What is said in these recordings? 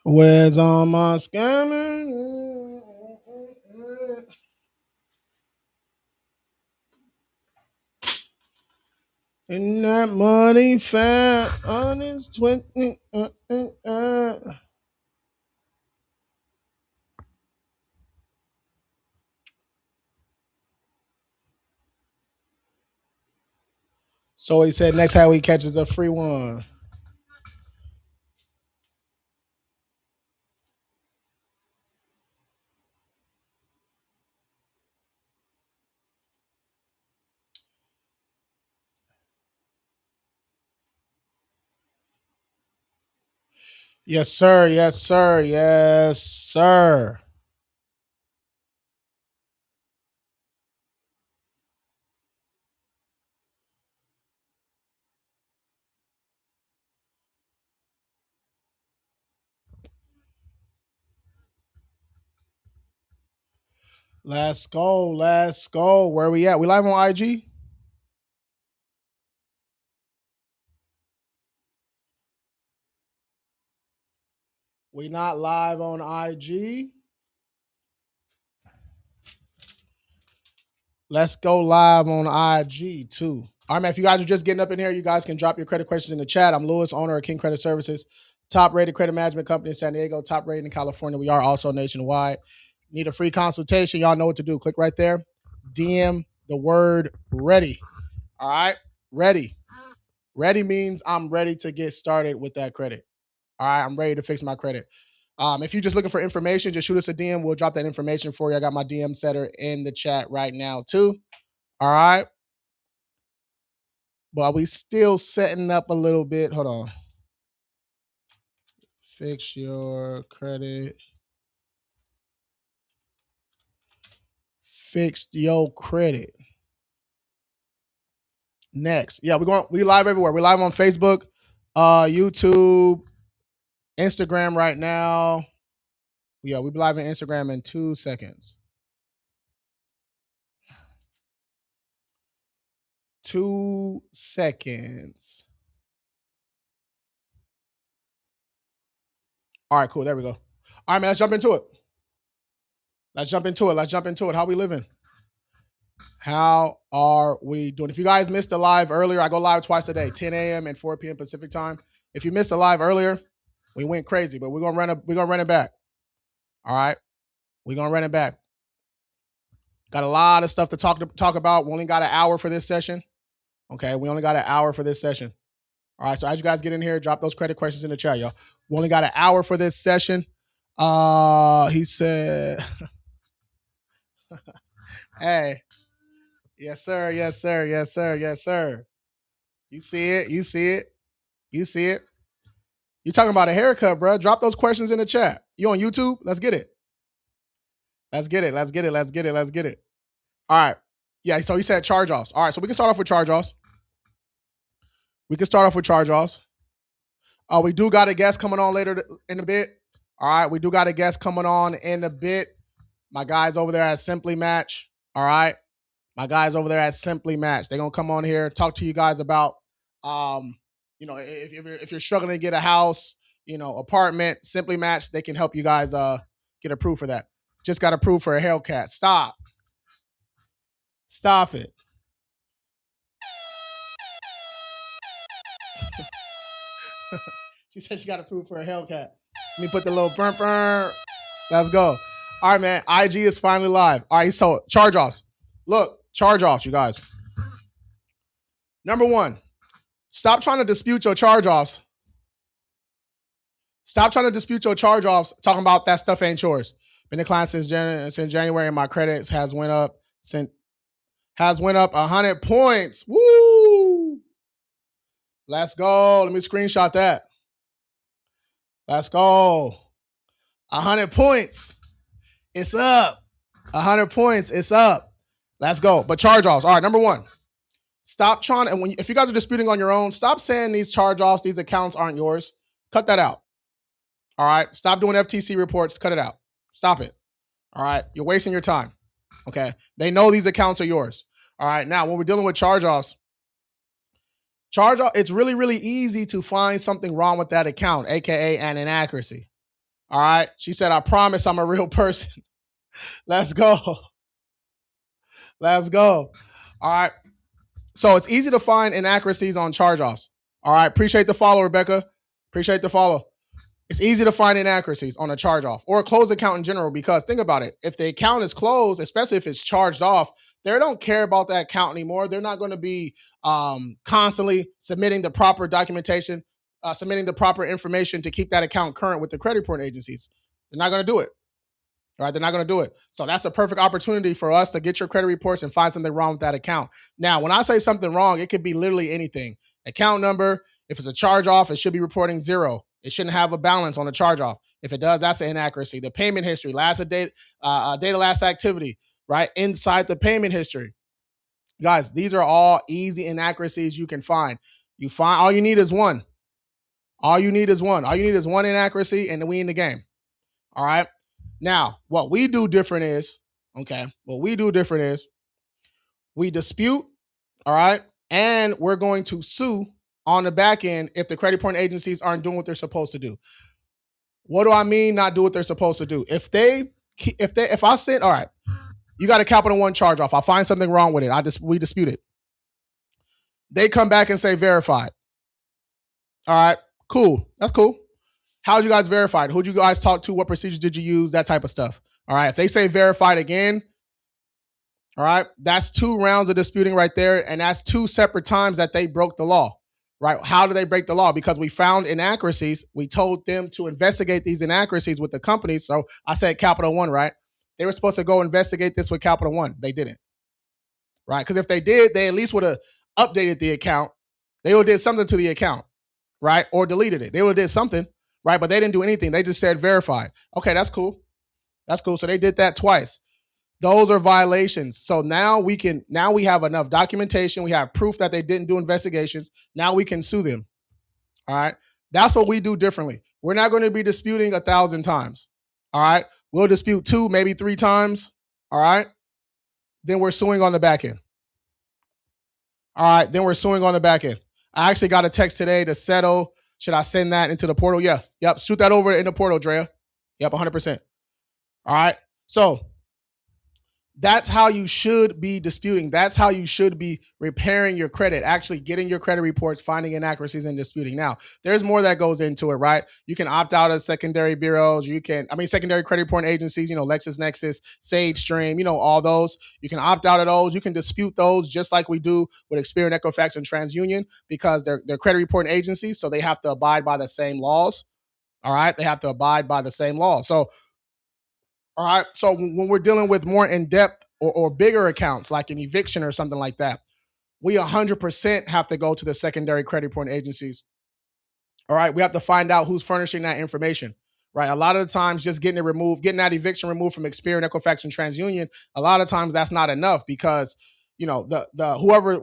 Where's all my scamming? And that money fat on his 20. So he said next time he catches a free one. Yes, sir. Yes, sir. Yes, sir. Let's go. Let's go. Where we at? We live on IG? We not live on IG. Let's go live on IG too. All right, man. If you guys are just getting up in here, you guys can drop your credit questions in the chat. I'm Lewis, owner of King Credit Services, top rated credit management company in San Diego, top rated in California. We are also nationwide. Need a free consultation? Y'all know what to do. Click right there. DM the word ready. All right. Ready. Ready means I'm ready to get started with that credit. All right. I'm ready to fix my credit. If you're just looking for information, just shoot us a DM. We'll drop that information for you. I got my DM setter in the chat right now, too. All right. But we still setting up a little bit. Hold on. Fix your credit. Fixed your credit. Next. Yeah, we live everywhere. We're live on Facebook, YouTube, Instagram right now. Yeah, we be live on Instagram in 2 seconds. 2 seconds. All right, cool. There we go. All right, man, let's jump into it. Let's jump into it. Let's jump into it. How we living? How are we doing? If you guys missed the live earlier, I go live twice a day, 10 a.m. and 4 p.m. Pacific time. If you missed the live earlier, we went crazy, but we're gonna run it back. All right, we're gonna run it back. Got a lot of stuff to talk about. We only got an hour for this session. Okay, we only got an hour for this session. All right, so as you guys get in here, drop those credit questions in the chat, y'all. We only got an hour for this session. He said, "Hey, yes sir, yes sir, yes sir, yes sir. You see it, you see it, you see it. You talking about a haircut, bro? Drop those questions in the chat. You on YouTube? Let's get it. Let's get it. Let's get it. Let's get it. Let's get it. All right. Yeah. So he said charge offs. All right. So we can start off with charge offs. We do got a guest coming on later in a bit. All right. We do got a guest coming on in a bit. My guys over there at Simply Match. All right. My guys over there at Simply Match. They're gonna come on here, talk to you guys about if you're struggling to get a house, apartment, Simply Match, they can help you guys get approved for that. Just got approved for a Hellcat. Stop it. She said she got approved for a Hellcat. Let me put the little burn. Let's go. All right, man. IG is finally live. All right, so charge offs. Look, charge offs, you guys. Number one, stop trying to dispute your charge offs. Stop trying to dispute your charge offs, talking about that stuff ain't yours. Been a client since January, and my credits has went up 100 points. Woo! Let's go. Let me screenshot that. Let's go. 100 points. It's up. 100 points. It's up. Let's go. But charge offs. All right, number one. Stop trying, and if you guys are disputing on your own, stop saying these charge offs, these accounts aren't yours. Cut that out. All right. Stop doing FTC reports. Cut it out. Stop it. All right. You're wasting your time. Okay. They know these accounts are yours. All right. Now, when we're dealing with charge offs, it's really, really easy to find something wrong with that account, AKA an inaccuracy. All right. She said, I promise I'm a real person. Let's go. Let's go. All right. So it's easy to find inaccuracies on charge offs. All right. Appreciate the follow, Rebecca. Appreciate the follow. It's easy to find inaccuracies on a charge off or a closed account in general because think about it. If the account is closed, especially if it's charged off, they don't care about that account anymore. They're not going to be constantly submitting the proper documentation, submitting the proper information to keep that account current with the credit reporting agencies. They're not going to do it. All right, they're not going to do it. So that's a perfect opportunity for us to get your credit reports and find something wrong with that account. Now, when I say something wrong, it could be literally anything. Account number, if it's a charge off, it should be reporting zero. It shouldn't have a balance on the charge off. If it does, that's an inaccuracy. The payment history, date of last activity, right? Inside the payment history. Guys, these are all easy inaccuracies you can find. You find all you need is one. All you need is one. All you need is one inaccuracy, and then we in the game. All right. Now, what we do different is, we dispute, all right, and we're going to sue on the back end if the credit reporting agencies aren't doing what they're supposed to do. What do I mean not do what they're supposed to do? If I said, all right, you got a Capital One charge off, I find something wrong with it, we dispute it. They come back and say verified. All right, cool, that's cool. How'd you guys verify it? Who'd you guys talk to? What procedures did you use? That type of stuff. All right. If they say verified again, all right, that's 2 rounds of disputing right there. And that's 2 separate times that they broke the law, right? How did they break the law? Because we found inaccuracies. We told them to investigate these inaccuracies with the companies. So I said Capital One, right? They were supposed to go investigate this with Capital One. They didn't, right? Because if they did, they at least would have updated the account. They would have did something to the account, right? Or deleted it. They would have did something. Right, but they didn't do anything. They just said verified. Okay, that's cool. That's cool. So they did that twice. Those are violations. So now we have enough documentation. We have proof that they didn't do investigations. Now we can sue them. All right. That's what we do differently. We're not going to be disputing 1,000 times. All right. We'll dispute 2, maybe 3 times. All right. Then we're suing on the back end. All right. Then we're suing on the back end. I actually got a text today to settle. Should I send that into the portal? Yeah. Yep. Shoot that over in the portal, Drea. Yep. 100%. All right. So that's how you should be disputing. That's how you should be repairing your credit, actually getting your credit reports, finding inaccuracies and disputing. Now, there's more that goes into it, right? You can opt out of secondary bureaus. Secondary credit reporting agencies, LexisNexis, SageStream, all those. You can opt out of those. You can dispute those just like we do with Experian, Equifax, and TransUnion because they're credit reporting agencies, so they have to abide by the same laws. All right? They have to abide by the same laws. So, all right. So when we're dealing with more in-depth or bigger accounts like an eviction or something like that, we 100% have to go to the secondary credit reporting agencies. All right. We have to find out who's furnishing that information. Right. A lot of the times just getting that eviction removed from Experian, Equifax, and TransUnion, a lot of times that's not enough because, the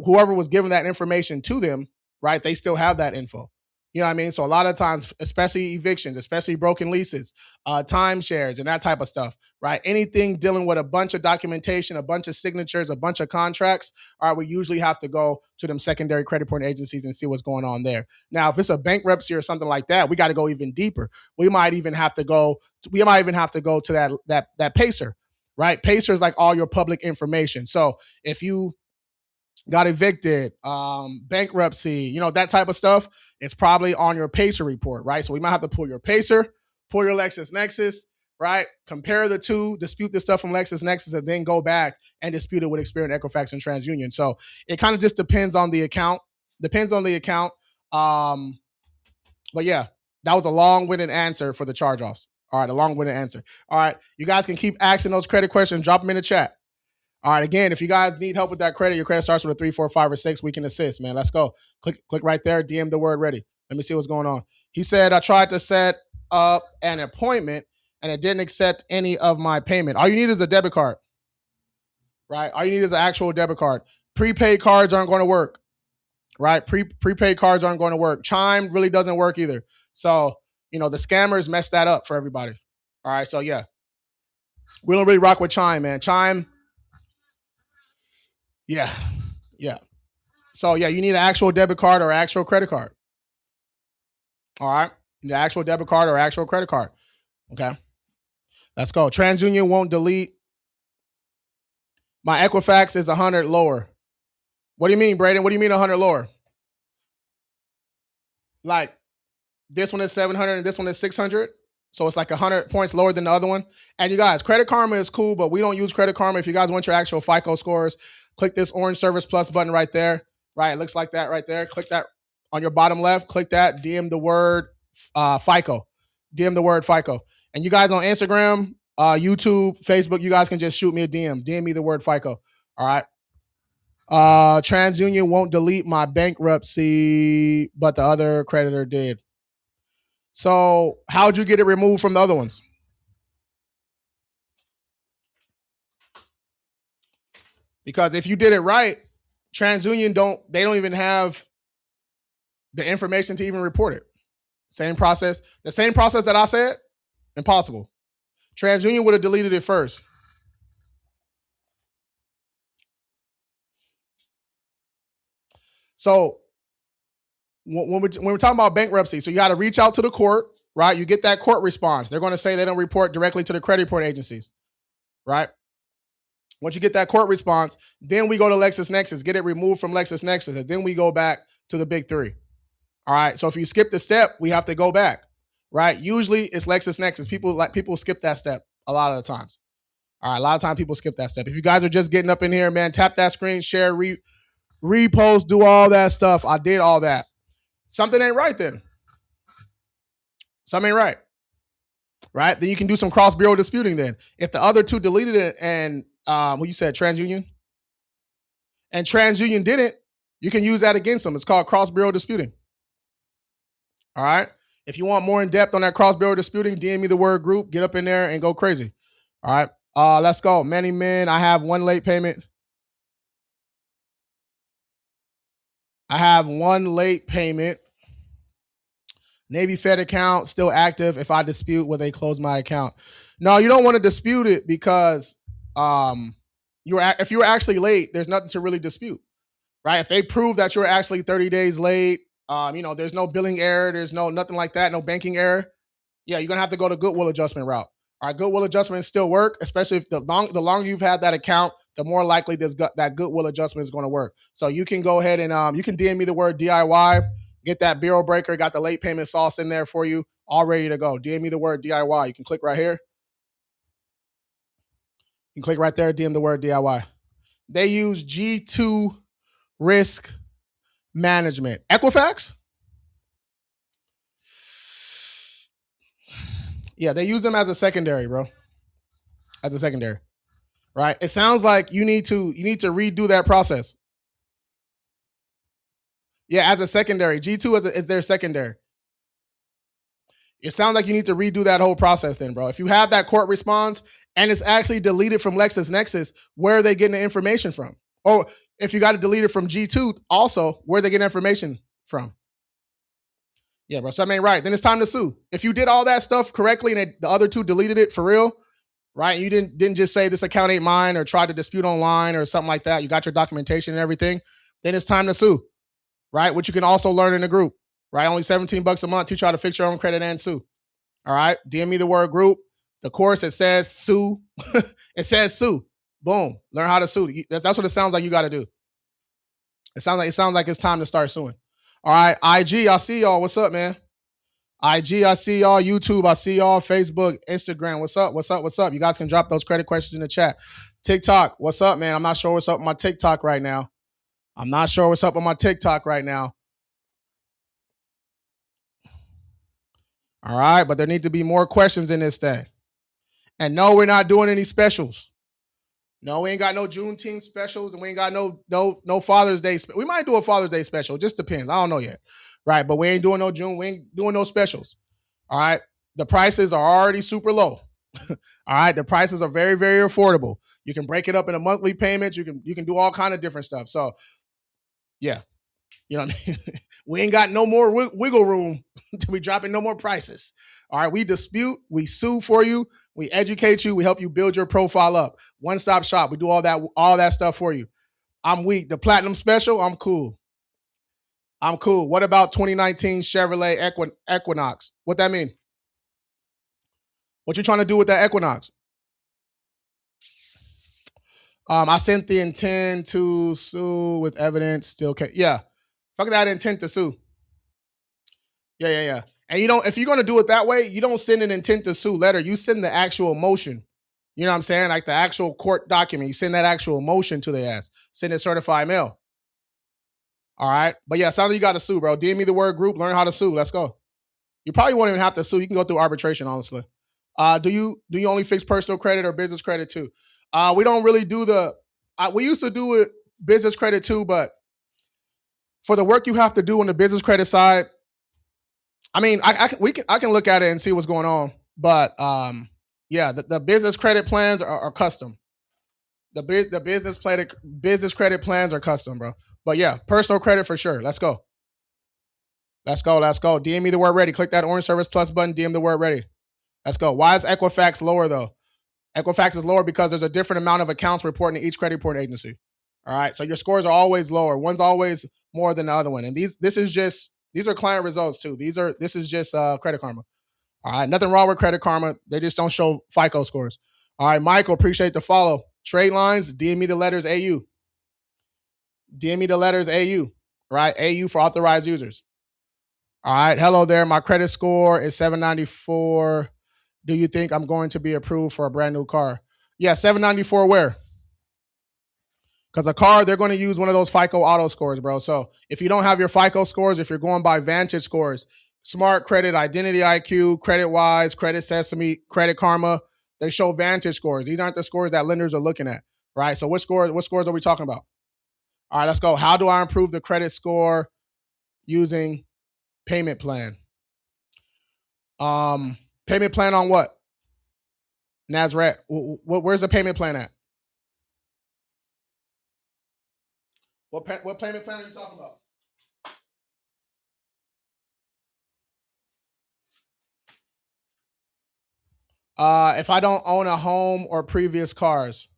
whoever was giving that information to them, right, they still have that info. You know what I mean? So a lot of times, especially evictions, especially broken leases, timeshares, and that type of stuff, right? Anything dealing with a bunch of documentation, a bunch of signatures, a bunch of contracts, all right, we usually have to go to them secondary credit reporting agencies and see what's going on there. Now, if it's a bankruptcy or something like that, we got to go even deeper. We might even have to go to that PACER, right? PACER is like all your public information. So if you got evicted, bankruptcy, that type of stuff, it's probably on your PACER report, right? So we might have to pull your PACER, pull your LexisNexis, right? Compare the two, dispute the stuff from LexisNexis, and then go back and dispute it with Experian, Equifax, and TransUnion. So it kind of just depends on the account. But yeah, that was a long-winded answer for the charge-offs. All right, a long-winded answer. All right, you guys can keep asking those credit questions. Drop them in the chat. All right, again, if you guys need help with that credit, your credit starts with a 3, 4, 5, or 6, we can assist, man. Let's go. Click right there, DM the word ready. Let me see what's going on. He said, I tried to set up an appointment and it didn't accept any of my payment. All you need is a debit card, right? All you need is an actual debit card. Prepaid cards aren't going to work, right? Prepaid cards aren't going to work. Chime really doesn't work either. So, the scammers messed that up for everybody. All right, so yeah. We don't really rock with Chime, man. Chime, yeah. So yeah, you need an actual debit card or actual credit card. All right, the actual debit card or actual credit card. Okay. Let's go. TransUnion won't delete. My Equifax is 100 lower. What do you mean, Braden? What do you mean 100 lower? Like this one is 700 and this one is 600. So it's like 100 points lower than the other one. And you guys, Credit Karma is cool, but we don't use Credit Karma. If you guys want your actual FICO scores, click this orange Service Plus button right there. Right, it looks like that right there. Click that on your bottom left. Click that. DM the word FICO. DM the word FICO. And you guys on Instagram, YouTube, Facebook, you guys can just shoot me a DM. DM me the word FICO. All right. TransUnion won't delete my bankruptcy, but the other creditor did. So how'd you get it removed from the other ones? Because if you did it right, TransUnion don't even have the information to even report it. Same process. The same process that I said, impossible. TransUnion would have deleted it first. So when we're talking about bankruptcy, so you got to reach out to the court, right? You get that court response. They're going to say they don't report directly to the credit report agencies, right? Once you get that court response, then we go to LexisNexis, get it removed from LexisNexis, and then we go back to the big three. All right. So if you skip the step, we have to go back, right? Usually it's LexisNexis. People skip that step a lot of the times. All right. A lot of times people skip that step. If you guys are just getting up in here, man, tap that screen, share, repost, do all that stuff. I did all that. Something ain't right then. Something ain't right. Right? Then you can do some cross-bureau disputing then. If the other two deleted it and what you said, TransUnion? And TransUnion didn't, you can use that against them. It's called cross-bureau disputing. All right? If you want more in-depth on that cross-bureau disputing, DM me the word group, get up in there and go crazy. All right? Let's go. Many men, I have one late payment. I have one late payment. Navy Fed account still active. If I dispute, will they close my account? No, you don't want to dispute it because if you were actually late, there's nothing to really dispute, right? If they prove that you're actually 30 days late, there's no billing error, there's nothing like that, no banking error. Yeah, you're gonna have to go the goodwill adjustment route. All right, goodwill adjustments still work, especially if the longer you've had that account, the more likely that goodwill adjustment is going to work. So you can go ahead and you can DM me the word DIY. Get that bureau breaker, got the late payment sauce in there for you, all ready to go. DM me the word DIY. You can click right here. You can click right there, DM the word DIY. They use G2 risk management. Equifax? Yeah, they use them as a secondary, bro. As a secondary. Right? It sounds like you need to redo that process. Yeah, as a secondary. G2 is their secondary. It sounds like you need to redo that whole process then, bro. If you have that court response and it's actually deleted from LexisNexis, where are they getting the information from? Or if you got to delete it from G2, also, where are they getting information from? Yeah, bro, something ain't right. Then it's time to sue. If you did all that stuff correctly and the other two deleted it for real, right? You didn't just say this account ain't mine or try to dispute online or something like that. You got your documentation and everything. Then it's time to sue, right? Which you can also learn in the group, right? Only $17 a month. Teach you how to fix your own credit and sue. All right. DM me the word group. The course, it says sue. It says sue. Boom. Learn how to sue. That's what it sounds like you got to do. It sounds like it's time to start suing. All right. IG, I see y'all. What's up, man? IG, I see y'all. YouTube, I see y'all. Facebook, Instagram, what's up? What's up? What's up? You guys can drop those credit questions in the chat. TikTok, what's up, man? I'm not sure what's up with my TikTok right now. I'm not sure what's up on my TikTok right now. All right, but there need to be more questions in this thing. And no, we're not doing any specials. No, we ain't got no Juneteenth specials, and we ain't got no Father's Day. We might do a Father's Day special. Just depends. I don't know yet. Right, but we ain't doing no June. We ain't doing no specials. All right, the prices are already super low. All right, the prices are very, very affordable. You can break it up into monthly payments. You can do all kind of different stuff. So, yeah, you know what I mean. We ain't got no more wiggle room to be dropping no more prices. All right, we dispute, we sue for you, we educate you, we help you build your profile up. One-stop shop. We do all that stuff for you. I'm weak. The platinum special, I'm cool. I'm cool. What about 2019 Chevrolet Equinox? What that mean? What you trying to do with that Equinox? I sent the intent to sue with evidence. Still can't. Yeah, fuck that intent to sue. Yeah. And you don't. If you're gonna do it that way, you don't send an intent to sue letter. You send the actual motion. You know what I'm saying? Like the actual court document. You send that actual motion to the ass. Send it certified mail. All right. But yeah, sounds like you got to sue, bro. DM me the word group. Learn how to sue. Let's go. You probably won't even have to sue. You can go through arbitration, honestly. Do you only fix personal credit or business credit too? We don't really do the. We used to do it business credit too, but for the work you have to do on the business credit side, I mean, I can look at it and see what's going on, but yeah, the business credit plans are custom. The business credit plans are custom, bro. But yeah, personal credit for sure. Let's go. Let's go. DM me the word ready. Click that orange service plus button. DM the word ready. Let's go. Why is Equifax lower though? Equifax is lower because there's a different amount of accounts reporting to each credit reporting agency. All right. So your scores are always lower. One's always more than the other one. And these are client results too. This is just Credit Karma. All right. Nothing wrong with Credit Karma. They just don't show FICO scores. All right, Michael, appreciate the follow. Trade lines, DM me the letters AU. DM me the letters AU. Right? AU for authorized users. All right. Hello there. My credit score is 794. Do you think I'm going to be approved for a brand new car? Yeah, 794 where? Because a car, they're going to use one of those FICO auto scores, bro. So if you don't have your FICO scores, if you're going by Vantage scores, Smart Credit, Identity IQ, CreditWise, Credit Sesame, Credit Karma, they show Vantage scores. These aren't the scores that lenders are looking at, right? So what scores are we talking about? All right, let's go. How do I improve the credit score using payment plan? Payment plan on what? Nazareth. Where's the payment plan at? What payment plan are you talking about? If I don't own a home or previous cars,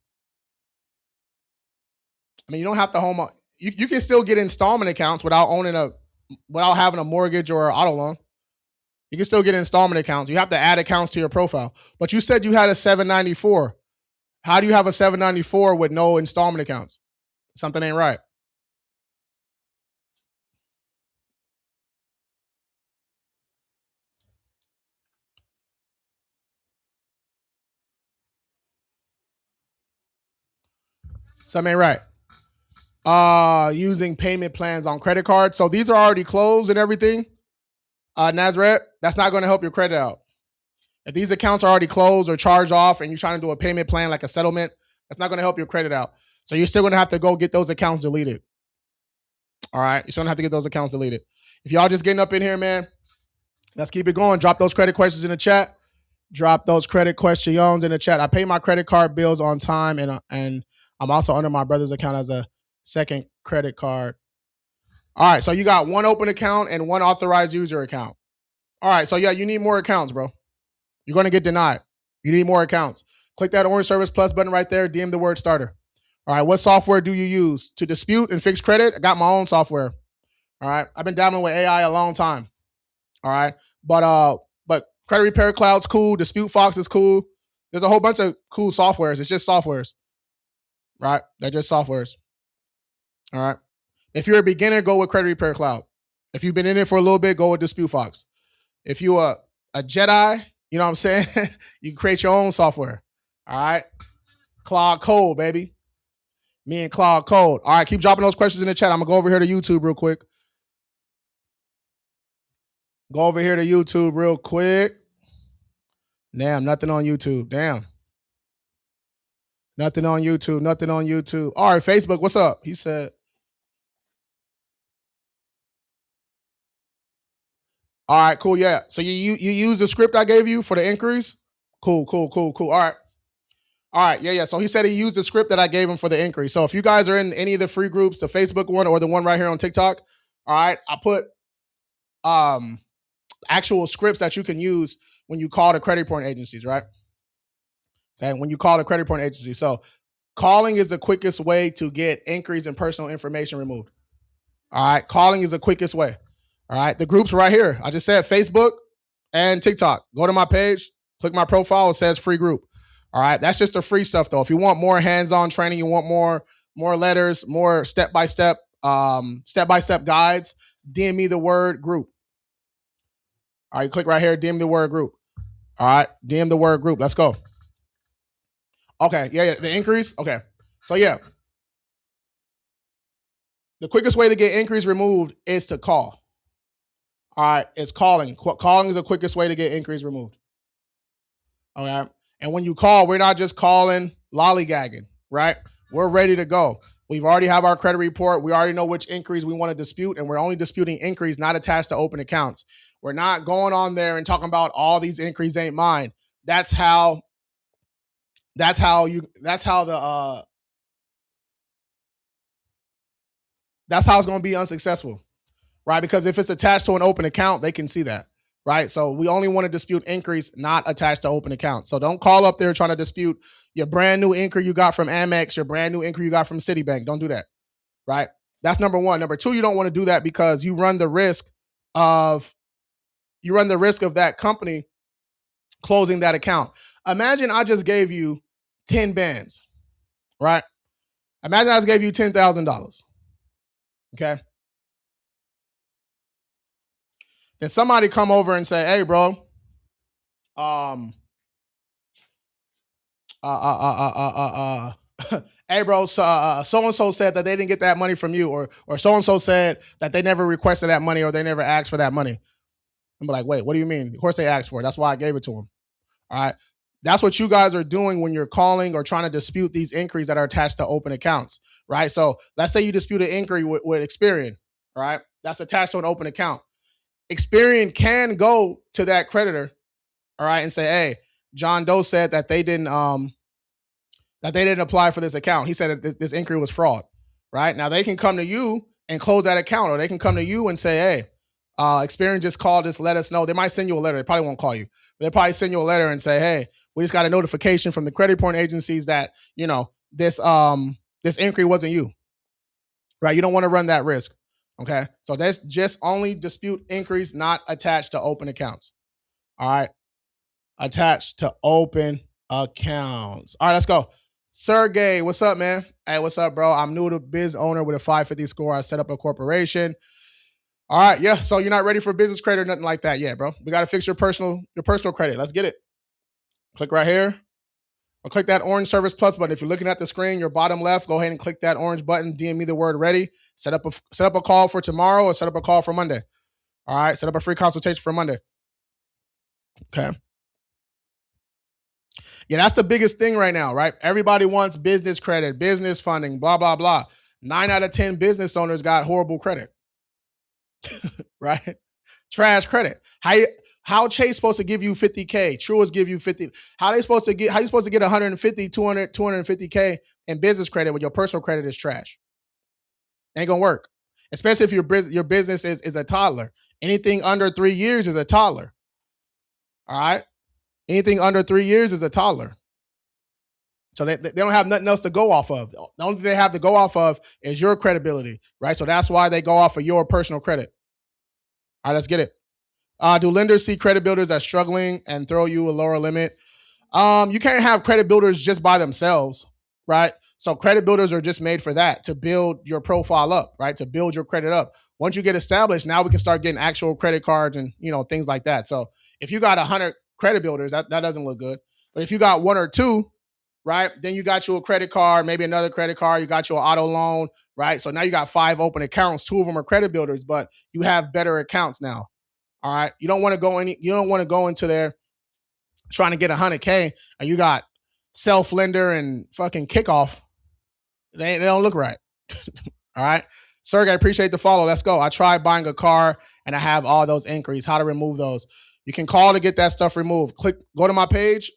I mean, you don't have to home. You can still get installment accounts without having a mortgage or an auto loan. You can still get installment accounts. You have to add accounts to your profile. But you said you had a 794. How do you have a 794 with no installment accounts? Something ain't right. Something ain't right. Using payment plans on credit cards. So these are already closed and everything. Nazareth, that's not going to help your credit out. If these accounts are already closed or charged off and you're trying to do a payment plan like a settlement, that's not going to help your credit out. So you're still going to have to go get those accounts deleted. All right. You're still going to have to get those accounts deleted. If y'all just getting up in here, man, let's keep it going. Drop those credit questions in the chat. Drop those credit questions in the chat. I pay my credit card bills on time, and I'm also under my brother's account as a second credit card. All right. So you got one open account and one authorized user account. All right. So yeah, you need more accounts, bro. You're going to get denied. You need more accounts. Click that orange service plus button right there. DM the word starter. All right. What software do you use to dispute and fix credit? I got my own software. All right. I've been dabbling with AI a long time. All right. But Credit Repair Cloud's cool. Dispute Fox is cool. There's a whole bunch of cool softwares. It's just softwares. Right? They're just softwares. All right. If you're a beginner, go with Credit Repair Cloud. If you've been in it for a little bit, go with Dispute Fox. If you are a Jedi, you know what I'm saying? You can create your own software. All right. Cloud Code, baby. Me and Cloud Code. All right. Keep dropping those questions in the chat. I'm going to go over here to YouTube real quick. Go over here to YouTube real quick. Damn, nothing on YouTube. Damn. Nothing on YouTube. Nothing on YouTube. All right, Facebook, what's up? He said. All right, cool. Yeah. So you use the script I gave you for the inquiries? Cool. All right. Yeah. So he said he used the script that I gave him for the inquiry. So if you guys are in any of the free groups, the Facebook one or the one right here on TikTok, all right, I put actual scripts that you can use when you call the credit reporting agencies, right? Okay, when you call the credit reporting agency. So calling is the quickest way to get inquiries and personal information removed. All right, calling is the quickest way. All right, the groups right here. I just said Facebook and TikTok. Go to my page. Click my profile. It says free group. All right. That's just the free stuff though. If you want more hands-on training, you want more letters, more step-by-step guides, DM me the word group. All right, click right here, DM the word group. All right, DM the word group. Let's go. Okay, yeah, the increase. Okay, so yeah, the quickest way to get increase removed is to call. All right, it's calling. Calling is the quickest way to get increase removed. Okay, and when you call, we're not just calling lollygagging, right? We're ready to go. We've already have our credit report. We already know which increase we want to dispute, and we're only disputing increase not attached to open accounts. We're not going on there and talking about all these increase ain't mine. That's how it's going to be unsuccessful, right? Because if it's attached to an open account, they can see that, right? So we only want to dispute increase not attached to open account. So don't call up there trying to dispute your brand new increase you got from Amex, your brand new increase you got from Citibank. Don't do that, right? That's number one. Number two, you don't want to do that because you run the risk of that company closing that account. Imagine I just gave you 10 bands, right? Imagine I just gave you $10,000. Okay. Then somebody come over and say, "Hey, bro, hey, bro, so and so said that they didn't get that money from you, or so and so said that they never requested that money or they never asked for that money." I'm like, "Wait, what do you mean? Of course they asked for it. That's why I gave it to them." All right. That's what you guys are doing when you're calling or trying to dispute these inquiries that are attached to open accounts, right? So let's say you dispute an inquiry with Experian, all right? That's attached to an open account. Experian can go to that creditor, all right, and say, "Hey, John Doe said that they didn't apply for this account. He said that this inquiry was fraud," right? Now they can come to you and close that account, or they can come to you and say, "Hey, Experian just called us, let us know." They might send you a letter. They probably won't call you. They'll probably send you a letter and say, "Hey, we just got a notification from the credit reporting agencies that, this inquiry wasn't you," right? You don't want to run that risk. Okay. So that's just only dispute inquiries not attached to open accounts. All right. Attached to open accounts. All right, let's go. Sergey, what's up, man? Hey, what's up, bro? I'm new to biz owner with a 550 score. I set up a corporation. All right, yeah. So you're not ready for business credit or nothing like that yet, bro. We got to fix your personal credit. Let's get it. Click right here. Or click that orange Service Plus button. If you're looking at the screen, your bottom left, go ahead and click that orange button. DM me the word ready. Set up a call for tomorrow or set up a call for Monday. All right, set up a free consultation for Monday. Okay. Yeah, that's the biggest thing right now, right? Everybody wants business credit, business funding, blah, blah, blah. 9 out of 10 business owners got horrible credit, right? Trash credit. How Chase supposed to give you 50K? Truist give you 50. How you supposed to get 150, 200, 250K in business credit when your personal credit is trash? Ain't gonna work. Especially if your business is a toddler. Anything under 3 years is a toddler. All right. Anything under 3 years is a toddler. So they don't have nothing else to go off of. The only thing they have to go off of is your credibility, right? So that's why they go off of your personal credit. All right, let's get it. Do lenders see credit builders as struggling and throw you a lower limit? You can't have credit builders just by themselves, right? So credit builders are just made for that, to build your profile up, right? To build your credit up. Once you get established, now we can start getting actual credit cards and, things like that. So if you got 100 credit builders, that doesn't look good. But if you got 1 or 2, right, then you got you a credit card, maybe another credit card, you got your auto loan, right? So now you got 5 open accounts. 2 of them are credit builders, but you have better accounts now. All right. You don't want to go into there trying to get 100K and you got self lender and fucking kickoff. They don't look right. All right. Sergey, I appreciate the follow. Let's go. I tried buying a car and I have all those inquiries. How to remove those? You can call to get that stuff removed. Go to my page,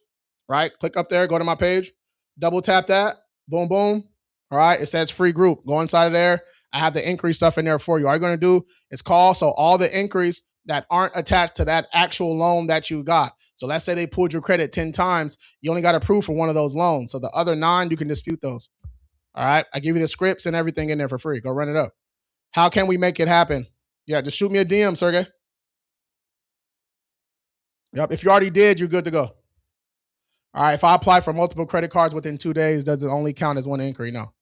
right? Click up there, go to my page, double tap that, boom, boom. All right. It says free group. Go inside of there. I have the inquiry stuff in there for you. All you're going to do is call. So all the inquiries that aren't attached to that actual loan that you got. So let's say they pulled your credit 10 times. You only got approved for one of those loans. So the other 9, you can dispute those. All right. I give you the scripts and everything in there for free. Go run it up. How can we make it happen? Yeah, just shoot me a DM, Sergey. Yep. If you already did, you're good to go. All right, if I apply for multiple credit cards within 2 days, does it only count as one inquiry? No.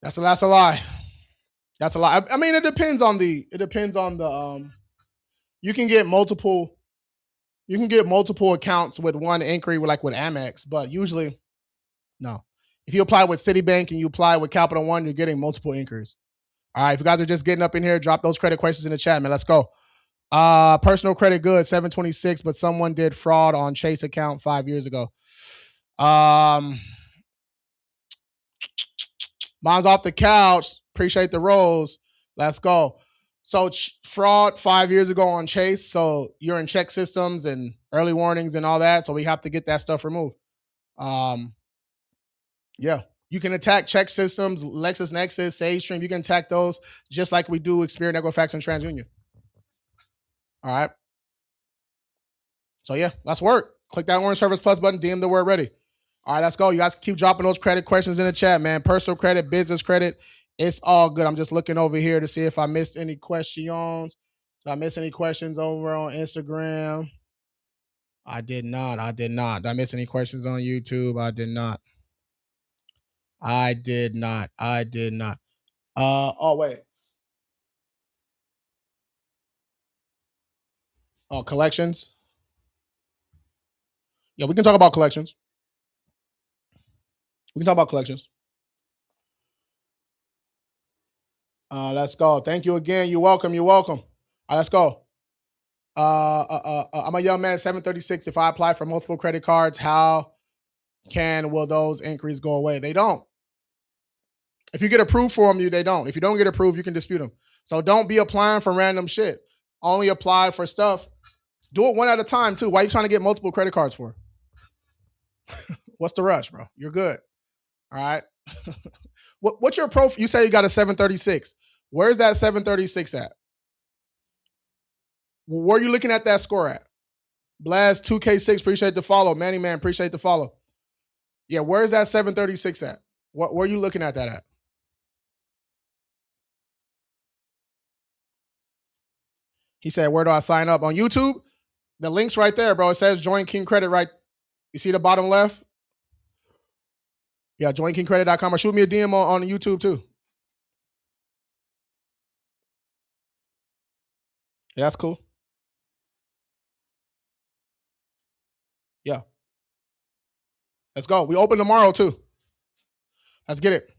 That's a lie. That's a lie. I mean, it depends on the you can get multiple accounts with one inquiry like with Amex, but usually no. If you apply with Citibank and you apply with Capital One, you're getting multiple inquiries. All right, if you guys are just getting up in here, drop those credit questions in the chat, man. Let's go. Personal credit good, 726, but someone did fraud on Chase account 5 years ago. Mom's off the couch. Appreciate the rolls. Let's go. So fraud 5 years ago on Chase. So you're in check systems and early warnings and all that. So we have to get that stuff removed. Yeah. You can attack check systems, LexisNexis, SageStream. You can attack those just like we do Experian, Equifax, and TransUnion. All right. So yeah, let's work. Click that orange Service Plus button, DM the word ready. All right, let's go. You guys keep dropping those credit questions in the chat, man. Personal credit, business credit, it's all good. I'm just looking over here to see if I missed any questions. Did I miss any questions over on Instagram? I did not. Did I miss any questions on YouTube? I did not. Oh, wait. Oh, collections? Yeah, we can talk about collections. Let's go. Thank you again. You're welcome. All right, let's go. I'm a young man, 736. If I apply for multiple credit cards, how will those inquiries go away? They don't. If you get approved for them, they don't. If you don't get approved, you can dispute them. So don't be applying for random shit. Only apply for stuff. Do it one at a time too. Why are you trying to get multiple credit cards for? What's the rush, bro? You're good. All right. What's your profile? You say you got a 736. Where's that 736 at? Where are you looking at that score at? Blast 2K6, appreciate the follow. Manny Man, appreciate the follow. Yeah, where's that 736 at? Where are you looking at that at? He said, where do I sign up? On YouTube? The link's right there, bro. It says join King Credit right. You see the bottom left? Yeah, joinkingcredit.com or shoot me a DM on YouTube too. Yeah, that's cool. Yeah. Let's go. We open tomorrow too. Let's get it.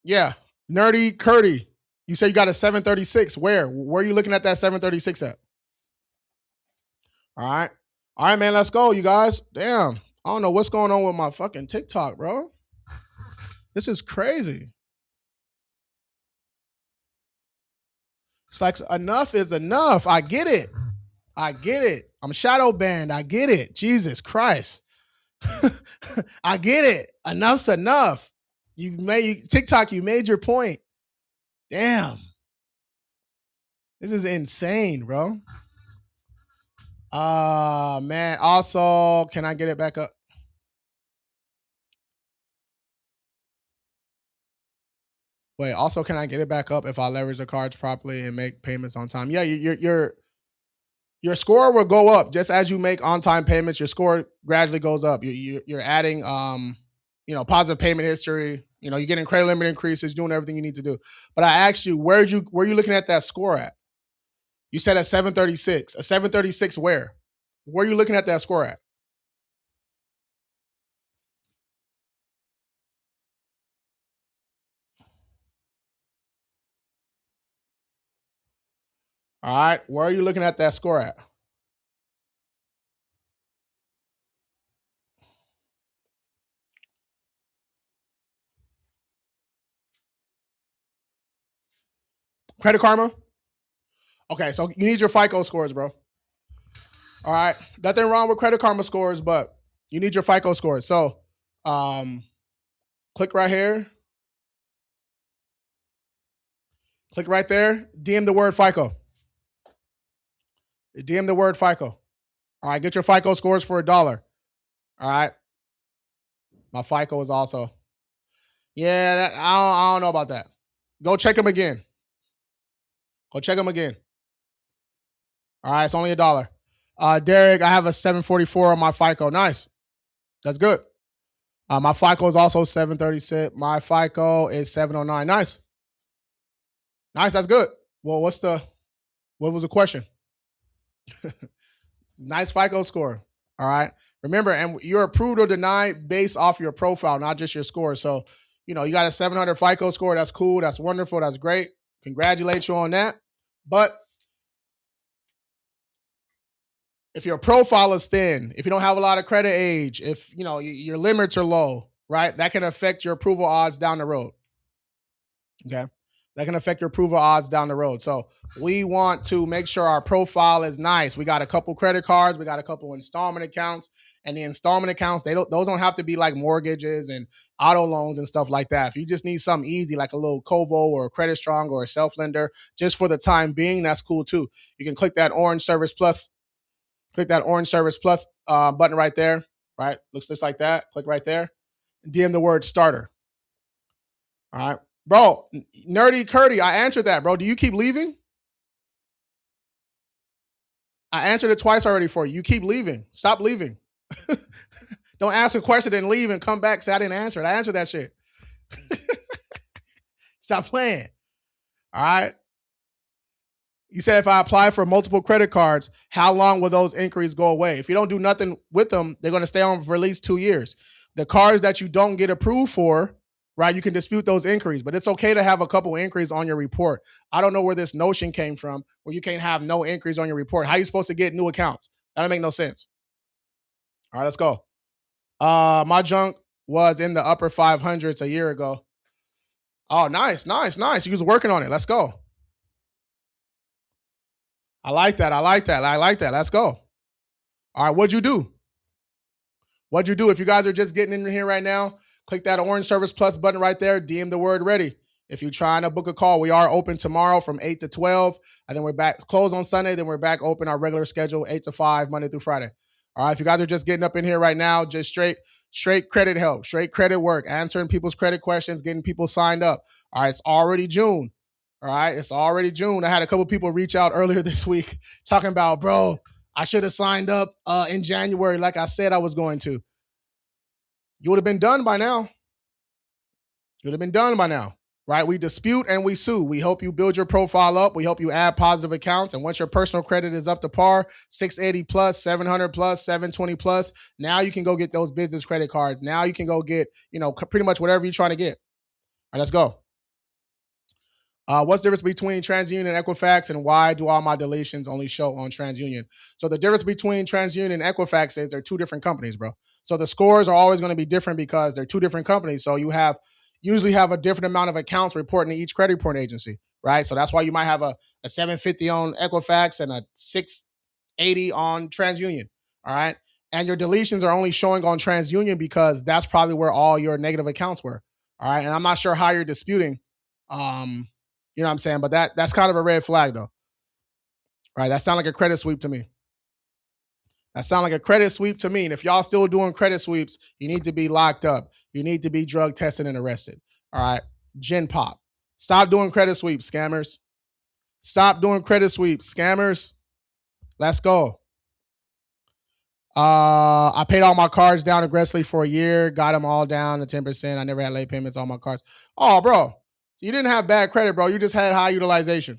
Yeah. Nerdy Curdy. You say you got a 736. Where are you looking at that 736 at? All right. All right, man. Let's go, you guys. Damn. I don't know what's going on with my fucking TikTok, bro. This is crazy. It's like enough is enough. I get it. I'm shadow banned. I get it. Jesus Christ. I get it. Enough's enough. You made TikTok. You made your point. Damn. This is insane, bro. Man. Also, can I get it back up? Wait. Also, can I get it back up if I leverage the cards properly and make payments on time? Yeah. Your score will go up just as you make on-time payments. Your score gradually goes up. You're adding, positive payment history. You're getting credit limit increases, doing everything you need to do. But I asked you, where are you looking at that score at? You said a 736. A 736 where? Where are you looking at that score at? All right. Where are you looking at that score at? Credit Karma? Okay, so you need your FICO scores, bro. All right. Nothing wrong with Credit Karma scores, but you need your FICO scores. So click right here. Click right there. DM the word FICO. DM the word FICO. All right. Get your FICO scores for $1. All right. My FICO is also. Yeah, I don't know about that. Go check them again. All right. It's only $1. Derek, I have a 744 on my FICO. Nice. That's good. My FICO is also 736. My FICO is 709. Nice. Nice. That's good. Well, what was the question? Nice FICO score. All right. Remember, and you're approved or denied based off your profile, not just your score. So, you got a 700 FICO score. That's cool. That's wonderful. That's great. Congratulate you on that. But if your profile is thin, if you don't have a lot of credit age, if your limits are low, right, that can affect your approval odds down the road. Okay. That can affect your approval odds down the road. So we want to make sure our profile is nice. We got a couple credit cards, we got a couple installment accounts, and the installment accounts, those don't have to be like mortgages and auto loans and stuff like that. If you just need something easy, like a little Kovo or a Credit Strong or a self lender, just for the time being, that's cool too. You can click that orange Service Plus. Click that orange Service Plus button right there. Right, looks just like that. Click right there. DM the word starter. All right. Bro, Nerdy Curdy, I answered that, bro. Do you keep leaving? I answered it twice already for you. You keep leaving. Stop leaving. Don't ask a question and leave and come back, say I didn't answer it. I answered that shit. Stop playing. All right. You said if I apply for multiple credit cards, how long will those inquiries go away? If you don't do nothing with them, they're going to stay on for at least 2 years. The cards that you don't get approved for, right, you can dispute those inquiries, but it's okay to have a couple inquiries on your report. I don't know where this notion came from where you can't have no inquiries on your report. How are you supposed to get new accounts? That don't make no sense. All right, let's go. My junk was in the upper 500s a year ago. Oh, nice. You was working on it. Let's go. I like that. Let's go. All right, what'd you do? If you guys are just getting in here right now, click that orange Service Plus button right there. DM the word ready. If you're trying to book a call, we are open tomorrow from 8 to 12. And then we're back, close on Sunday. Then we're back open our regular schedule, 8 to 5, Monday through Friday. All right, if you guys are just getting up in here right now, just straight credit help, straight credit work, answering people's credit questions, getting people signed up. All right, it's already June. All right, it's already June. I had a couple people reach out earlier this week talking about, bro, I should have signed up in January like I said I was going to. You would have been done by now. Right? We dispute and we sue. We help you build your profile up. We help you add positive accounts. And once your personal credit is up to par, 680 plus, 700 plus, 720 plus, now you can go get those business credit cards. Now you can go get, pretty much whatever you're trying to get. All right, let's go. What's the difference between TransUnion and Equifax, and why do all my deletions only show on TransUnion? So the difference between TransUnion and Equifax is they're two different companies, bro. So the scores are always going to be different because they're two different companies. So you usually have a different amount of accounts reporting to each credit reporting agency, right? So that's why you might have a 750 on Equifax and a 680 on TransUnion, all right? And your deletions are only showing on TransUnion because that's probably where all your negative accounts were, all right? And I'm not sure how you're disputing, you know what I'm saying? But that's kind of a red flag, though. All right, that sounds like a credit sweep to me. And if y'all still doing credit sweeps, you need to be locked up. You need to be drug tested and arrested. All right, Gen Pop. Stop doing credit sweeps, scammers. Let's go. I paid all my cards down aggressively for a year. Got them all down to 10%. I never had late payments on my cards. Oh, bro. So you didn't have bad credit, bro. You just had high utilization.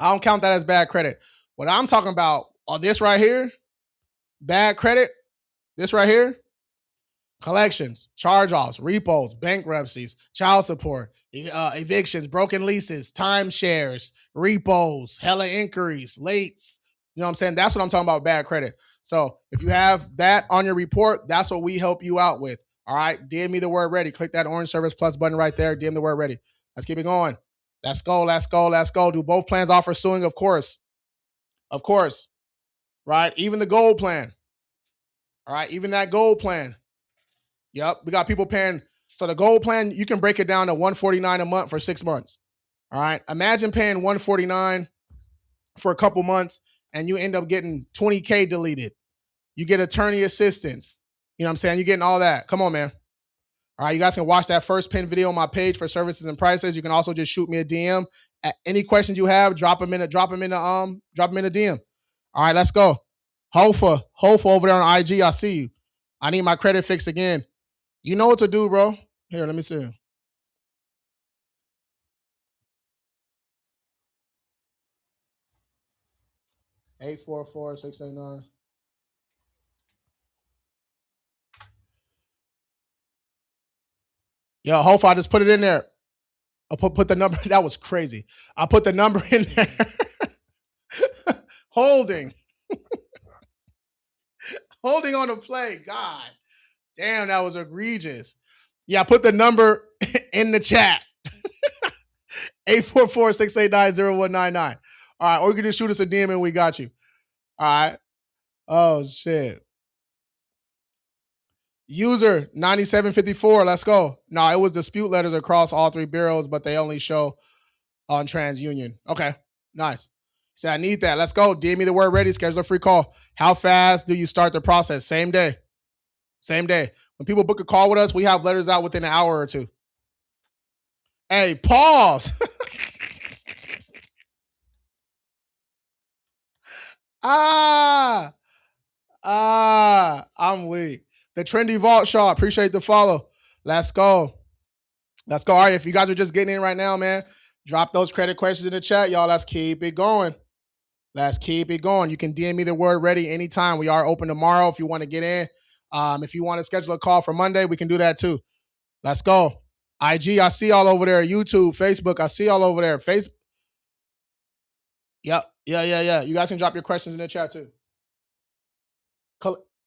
I don't count that as bad credit. What I'm talking about, this right here, bad credit, this right here, collections, charge-offs, repos, bankruptcies, child support, evictions, broken leases, timeshares, repos, hella inquiries, lates. You know what I'm saying? That's what I'm talking about, bad credit. So if you have that on your report, that's what we help you out with. All right, DM me the word ready. Click that orange Service Plus button right there. DM the word ready. Let's keep it going. Let's go. Do both plans offer suing? Of course. Right? Even the gold plan. All right, even that gold plan. Yep, we got people paying. So the gold plan, you can break it down to $149 a month for 6 months. All right, imagine paying $149 for a couple months and you end up getting 20K deleted. You get attorney assistance. You know what I'm saying? You're getting all that. Come on, man. All right, you guys can watch that first pinned video on my page for services and prices. You can also just shoot me a DM. Any questions you have, drop them in a DM. All right, let's go. Hofa over there on IG. I see you. I need my credit fixed again. You know what to do, bro. Here, let me see. Eight 689. Yo, Hofa, I just put it in there. I put the number. That was crazy. I put the number in there. Holding on the play. God damn, that was egregious. Yeah, I put the number in the chat. 844-689-0199. All right, or you can just shoot us a DM and we got you. All right. Oh shit. User 9754. Let's go. No, it was dispute letters across all three bureaus, but they only show on TransUnion. Okay, nice. Say, I need that. Let's go. DM me the word ready. Schedule a free call. How fast do you start the process? Same day. Same day. When people book a call with us, we have letters out within an hour or two. Hey, pause. I'm weak. The Trendy Vault Shaw. Appreciate the follow. Let's go. Let's go. All right, if you guys are just getting in right now, man, drop those credit questions in the chat, y'all. Let's keep it going. Let's keep it going. You can DM me the word ready anytime. We are open tomorrow if you want to get in. If you want to schedule a call for Monday, we can do that too. Let's go. IG, I see all over there. YouTube, Facebook, I see all over there. Facebook. Yep. Yeah. You guys can drop your questions in the chat too.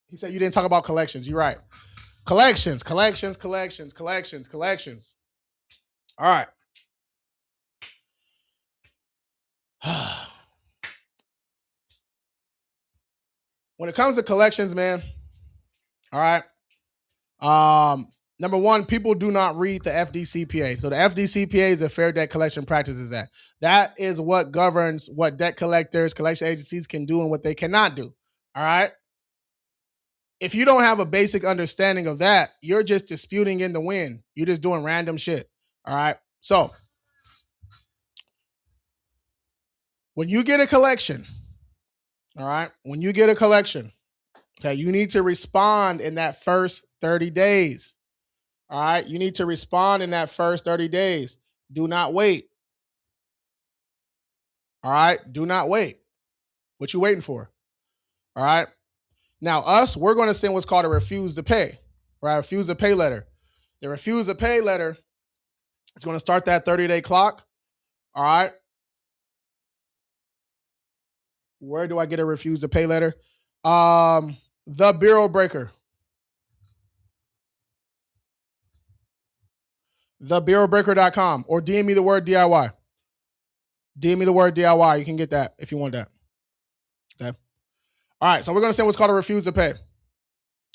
He said you didn't talk about collections. You're right. Collections. All right. When it comes to collections, man, all right. Number one, people do not read the FDCPA. So the FDCPA is the Fair Debt Collection Practices Act. That is what governs what debt collectors, collection agencies can do and what they cannot do. All right. If you don't have a basic understanding of that, you're just disputing in the wind. You're just doing random shit. All right. So when you get a collection, all right, okay, you need to respond in that first 30 days. All right. You need to respond in that first 30 days. Do not wait. All right. Do not wait. What you waiting for? All right. Now, we're going to send what's called a refuse to pay, right? Refuse to pay letter. The refuse to pay letter is going to start that 30-day clock. All right. Where do I get a refuse to pay letter? The Bureau Breaker. TheBureauBreaker.com or DM me the word DIY. DM me the word DIY. You can get that if you want that. Okay. All right. So we're going to send what's called a refuse to pay.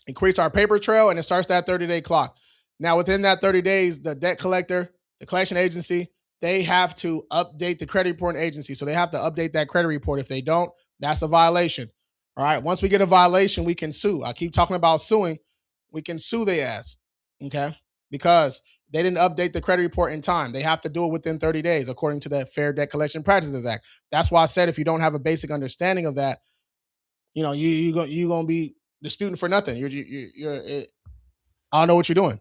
Increase our paper trail and it starts that 30-day clock. Now, within that 30 days, the debt collector, the collection agency, they have to update the credit reporting agency. So they have to update that credit report. If they don't, that's a violation. All right. Once we get a violation, we can sue. I keep talking about suing. We can sue their ass. Okay. Because they didn't update the credit report in time. They have to do it within 30 days, according to the Fair Debt Collection Practices Act. That's why I said if you don't have a basic understanding of that, you're going to be disputing for nothing. I don't know what you're doing.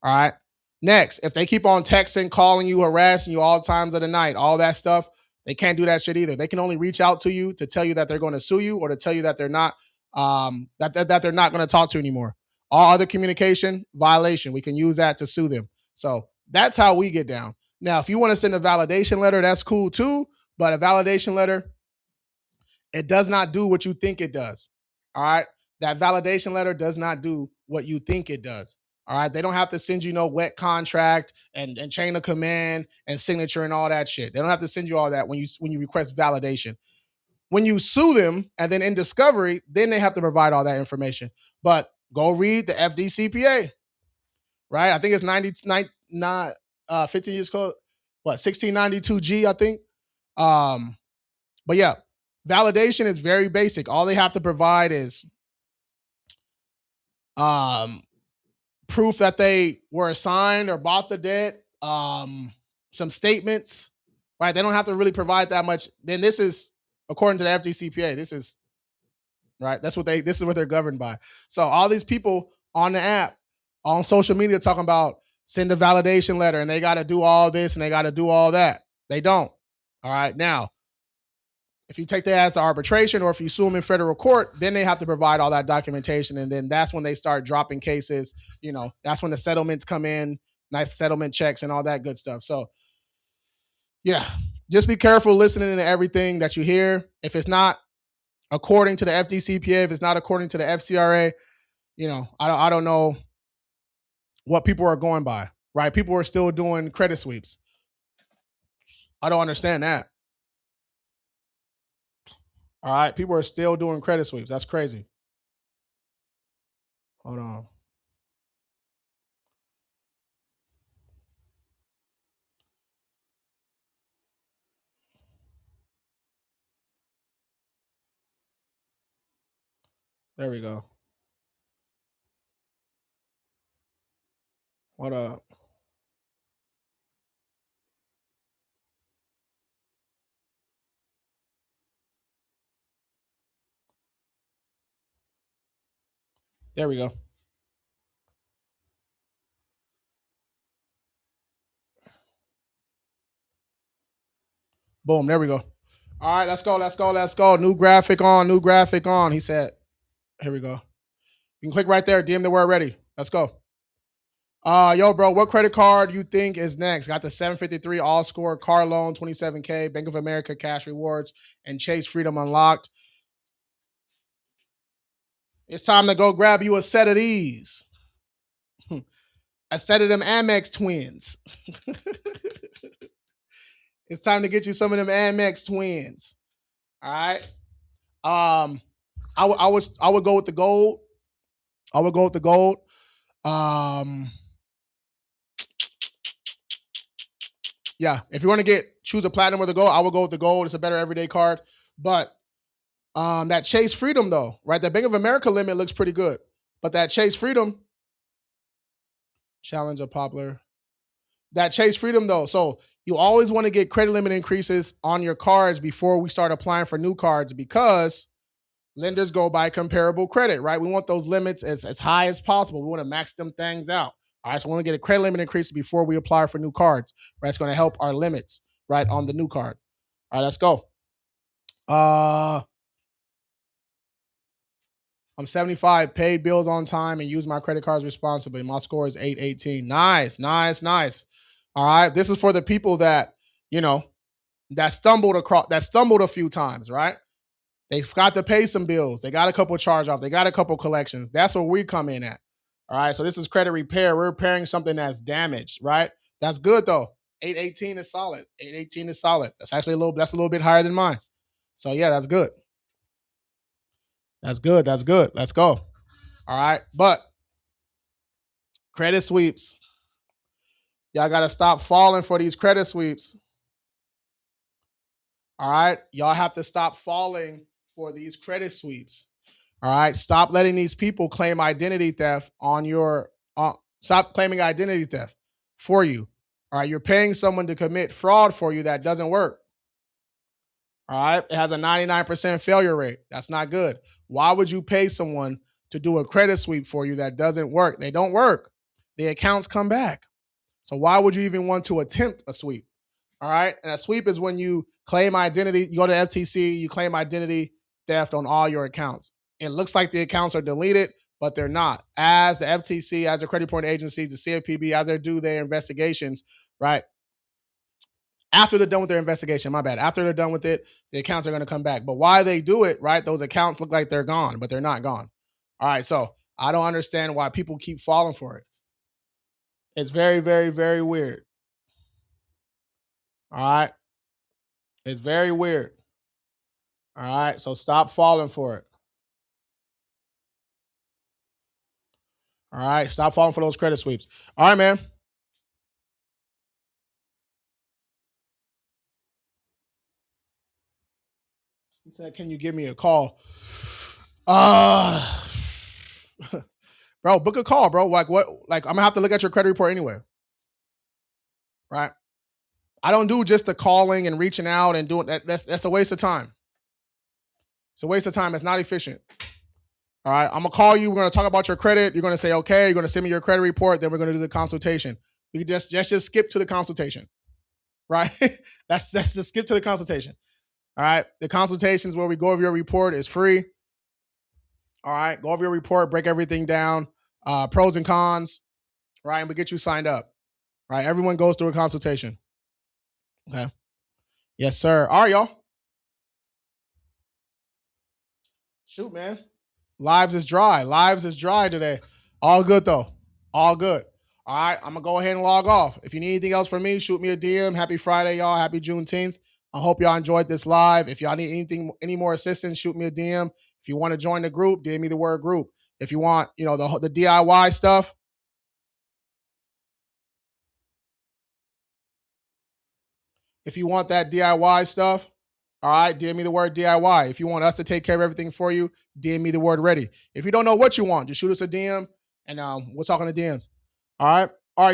All right. Next, if they keep on texting, calling you, harassing you all times of the night, all that stuff, they can't do that shit either. They can only reach out to you to tell you that they're going to sue you or to tell you that they're not that they're not going to talk to you anymore. All other communication, violation. We can use that to sue them. So that's how we get down. Now, if you want to send a validation letter, that's cool too. But a validation letter, it does not do what you think it does. All right. That validation letter does not do what you think it does. All right. They don't have to send you no wet contract and chain of command and signature and all that shit. They don't have to send you all that when you request validation. When you sue them and then in discovery, then they have to provide all that information. But go read the FDCPA. Right. I think it's 15 years code. What, 1692G, I think. But yeah, validation is very basic. All they have to provide is proof that they were assigned or bought the debt, some statements, right? They don't have to really provide that much. Then this is, according to the FDCPA, this is right? This is what they're governed by. So all these people on the app, on social media talking about send a validation letter and they got to do all this and they got to do all that. They don't. All right. Now, if you take that as to arbitration or if you sue them in federal court, then they have to provide all that documentation. And then that's when they start dropping cases. That's when the settlements come in, nice settlement checks and all that good stuff. So, yeah, just be careful listening to everything that you hear. If it's not according to the FDCPA, if it's not according to the FCRA, I don't know what people are going by, right? People are still doing credit sweeps. I don't understand that. All right, people are still doing credit sweeps. That's crazy. Hold on. There we go. What up? There we go. Boom. There we go. All right, let's go. Let's go. Let's go. New graphic on. New graphic on. He said, here we go. You can click right there. DM the word ready. Let's go. Yo, bro, what credit card you think is next? Got the 753 all score car loan, 27K, Bank of America cash rewards, and Chase Freedom unlocked. It's time to go grab you a set of these. A set of them Amex twins. It's time to get you some of them Amex twins. All right. I would go with the gold. I would go with the gold. Yeah, if you want to choose a platinum or the gold, I would go with the gold. It's a better everyday card. But that Chase Freedom though, right? That Bank of America limit looks pretty good. But that Chase Freedom challenge a popular. That Chase Freedom though, so you always want to get credit limit increases on your cards before we start applying for new cards because lenders go by comparable credit, right? We want those limits as high as possible. We want to max them things out. All right, so we want to get a credit limit increase before we apply for new cards, right? It's going to help our limits, right, on the new card. All right, let's go. I'm 75, paid bills on time, and use my credit cards responsibly. My score is 818. Nice, nice, nice. All right, this is for the people that, that stumbled a few times, right? They forgot to pay some bills. They got a couple charge off. They got a couple collections. That's where we come in at. All right, so this is credit repair. We're repairing something that's damaged, right? That's good though. 818 is solid. 818 is solid. That's actually a little bit higher than mine. So yeah, that's good. That's good. That's good. Let's go. All right. But credit sweeps. Y'all got to stop falling for these credit sweeps. All right. Y'all have to stop falling for these credit sweeps. All right. Stop letting these people claim identity theft on your, stop claiming identity theft for you. All right. You're paying someone to commit fraud for you that doesn't work. All right. It has a 99% failure rate. That's not good. Why would you pay someone to do a credit sweep for you that doesn't work? They don't work. The accounts come back. So why would you even want to attempt a sweep? All right. And a sweep is when you claim identity, you go to FTC, you claim identity theft on all your accounts. It looks like the accounts are deleted, but they're not. As the FTC, as the credit reporting agencies, the CFPB, as they do their investigations, right? After they're done with their investigation, after they're done with it, the accounts are going to come back. But why they do it, right? Those accounts look like they're gone, but they're not gone. All right. So I don't understand why people keep falling for it. It's very, very, very weird. All right. It's very weird. All right. So stop falling for it. All right. Stop falling for those credit sweeps. All right, man. He said, can you give me a call? Bro, book a call, bro. Like what? Like I'm gonna have to look at your credit report anyway. Right? I don't do just the calling and reaching out and doing that. That's a waste of time. It's a waste of time. It's not efficient. All right. I'm gonna call you. We're gonna talk about your credit. You're gonna say okay. You're gonna send me your credit report. Then we're gonna do the consultation. We can just skip to the consultation, right? that's the skip to the consultation. All right. The consultation is where we go over your report. It's free. All right. Go over your report. Break everything down. Pros and cons. Right. And we get you signed up. Right. Everyone goes through a consultation. Okay. Yes, sir. All right, y'all. Shoot, man. Lives is dry. Lives is dry today. All good though. All good. All right, I'm gonna go ahead and log off. If you need anything else from me, shoot me a DM. Happy Friday, y'all. Happy Juneteenth. I hope y'all enjoyed this live. If y'all need any more assistance, shoot me a DM. If you want to join the group, DM me the word group. If you want, the DIY stuff. If you want that DIY stuff, all right, DM me the word DIY. If you want us to take care of everything for you, DM me the word ready. If you don't know what you want, just shoot us a DM and we'll talk on the DMs. All right, y'all.